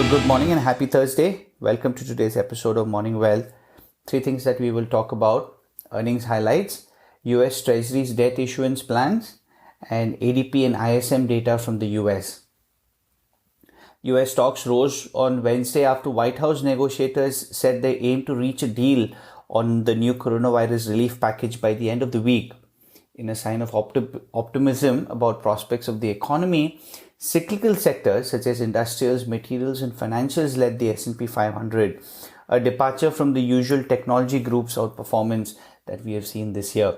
Good morning and happy Thursday. Welcome to today's episode of Morning Wealth. Three things that we will talk about: earnings highlights, US Treasury's debt issuance plans, and ADP and ISM data from the US. US stocks rose on Wednesday after White House negotiators said they aim to reach a deal on the new coronavirus relief package by the end of the week. In a sign of optimism about prospects of the economy, cyclical sectors such as industrials, materials and financials led the S&P 500, a departure from the usual technology group's outperformance that we have seen this year.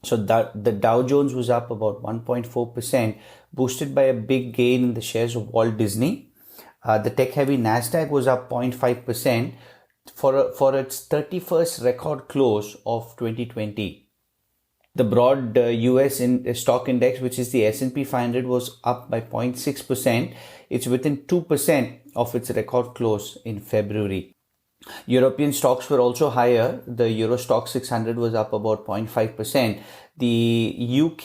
So the Dow Jones was up about 1.4%, boosted by a big gain in the shares of Walt Disney. The tech-heavy Nasdaq was up 0.5% for its 31st record close of 2020. The broad US stock index, which is the S&P 500, was up by 0.6%. It's within 2% of its record close in February. European stocks were also higher. The Euro Stoxx 600 was up about 0.5%. The UK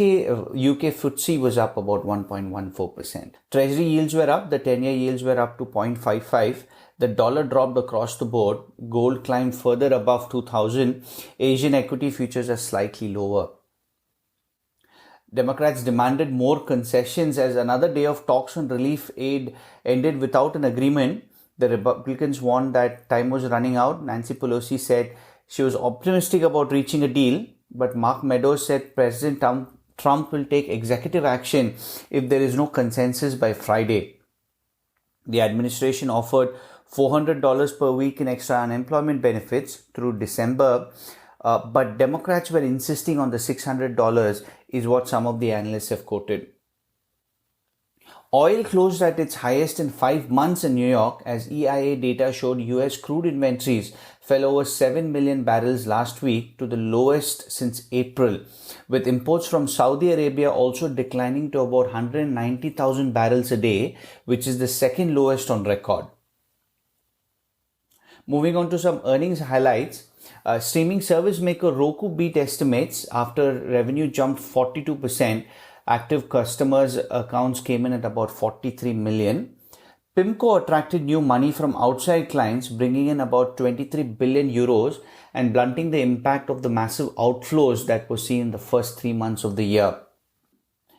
FTSE was up about 1.14%. Treasury yields were up. The 10-year yields were up to 0.55. The dollar dropped across the board. Gold climbed further above 2,000. Asian equity futures are slightly lower. Democrats demanded more concessions as another day of talks on relief aid ended without an agreement. The Republicans warned that time was running out. Nancy Pelosi said she was optimistic about reaching a deal, but Mark Meadows said President Trump will take executive action if there is no consensus by Friday. The administration offered $400 per week in extra unemployment benefits through December, but Democrats were insisting on the $600 is what some of the analysts have quoted. Oil closed at its highest in 5 months in New York as EIA data showed US crude inventories fell over 7 million barrels last week to the lowest since April, with imports from Saudi Arabia also declining to about 190,000 barrels a day, which is the second lowest on record. Moving on to some earnings highlights. Streaming service maker Roku beat estimates after revenue jumped 42%. Active customers accounts came in at about 43 million. PIMCO attracted new money from outside clients, bringing in about 23 billion euros and blunting the impact of the massive outflows that were seen in the first 3 months of the year.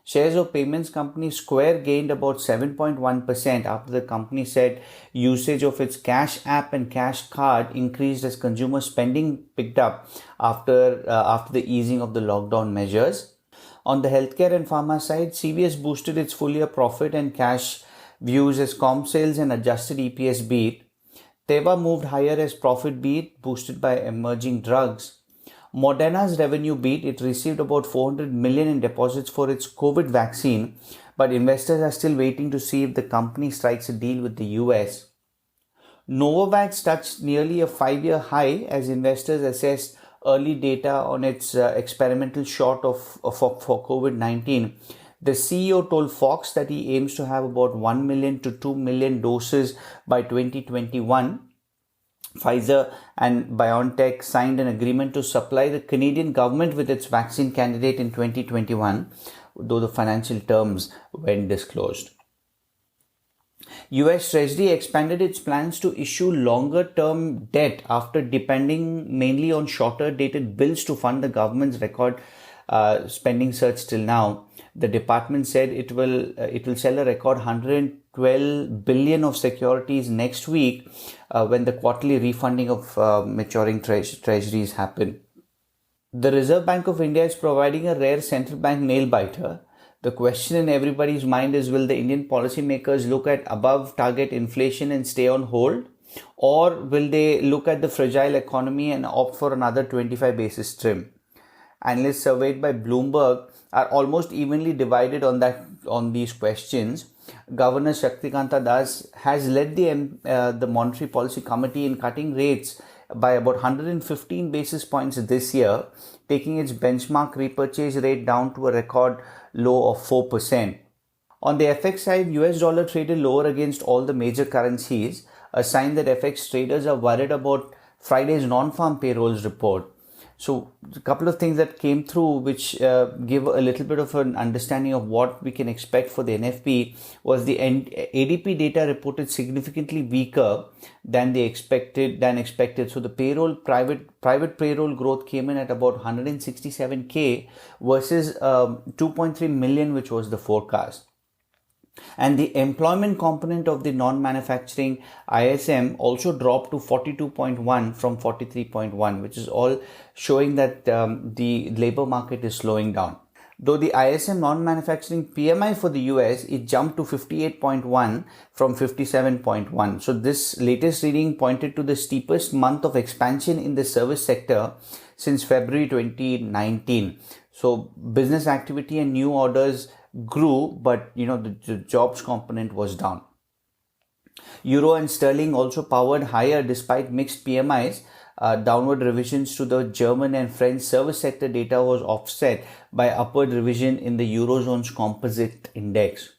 Shares of payments company Square gained about 7.1% after the company said usage of its Cash App and Cash Card increased as consumer spending picked up after the easing of the lockdown measures. On the healthcare and pharma side, CVS boosted its full-year profit and cash views as comp sales and adjusted EPS beat. Teva moved higher as profit beat, boosted by emerging drugs. Moderna's revenue beat. It received about 400 million in deposits for its COVID vaccine, but investors are still waiting to see if the company strikes a deal with the US. Novavax touched nearly a 5-year high as investors assessed early data on its experimental shot for COVID-19. The CEO told Fox that he aims to have about 1 million to 2 million doses by 2021. Pfizer and BioNTech signed an agreement to supply the Canadian government with its vaccine candidate in 2021, though the financial terms weren't disclosed. US Treasury expanded its plans to issue longer-term debt after depending mainly on shorter-dated bills to fund the government's record spending surge till now. The department said it will sell a record 112 billion of securities next week when the quarterly refunding of maturing treasuries happen. The Reserve Bank of India is providing a rare central bank nail-biter. The question in everybody's mind is, will the Indian policymakers look at above target inflation and stay on hold? Or will they look at the fragile economy and opt for another 25 basis trim? Analysts surveyed by Bloomberg are almost evenly divided on these questions. Governor Shaktikanta Das has led the Monetary Policy Committee in cutting rates by about 115 basis points this year, taking its benchmark repurchase rate down to a record low of 4%. On the FX side, US dollar traded lower against all the major currencies, a sign that FX traders are worried about Friday's non-farm payrolls report. So a couple of things that came through which give a little bit of an understanding of what we can expect for the NFP was the ADP data reported significantly weaker than expected. So the private payroll growth came in at about 167K versus 2.3 million, which was the forecast. And the employment component of the non-manufacturing ISM also dropped to 42.1 from 43.1, which is all showing that the labor market is slowing down. Though the ISM non-manufacturing PMI for the US, it jumped to 58.1 from 57.1. So this latest reading pointed to the steepest month of expansion in the service sector since February 2019. So business activity and new orders grew, but the jobs component was down. Euro and sterling also powered higher despite mixed PMIs. Downward revisions to the German and French service sector data was offset by upward revision in the Eurozone's composite index.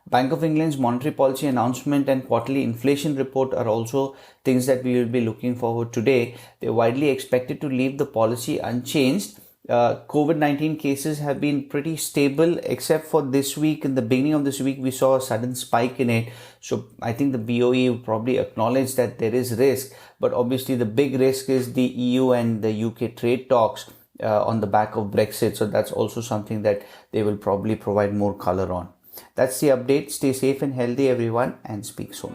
Bank of England's monetary policy announcement and quarterly inflation report are also things that we will be looking forward today. They're widely expected to leave the policy unchanged. COVID-19 cases have been pretty stable except for this week. In the beginning of this week, we saw a sudden spike in it. So I think the BOE will probably acknowledge that there is risk, but obviously the big risk is the EU and the UK trade talks on the back of Brexit. So that's also something that they will probably provide more color on. That's the update. Stay safe and healthy, everyone, and speak soon.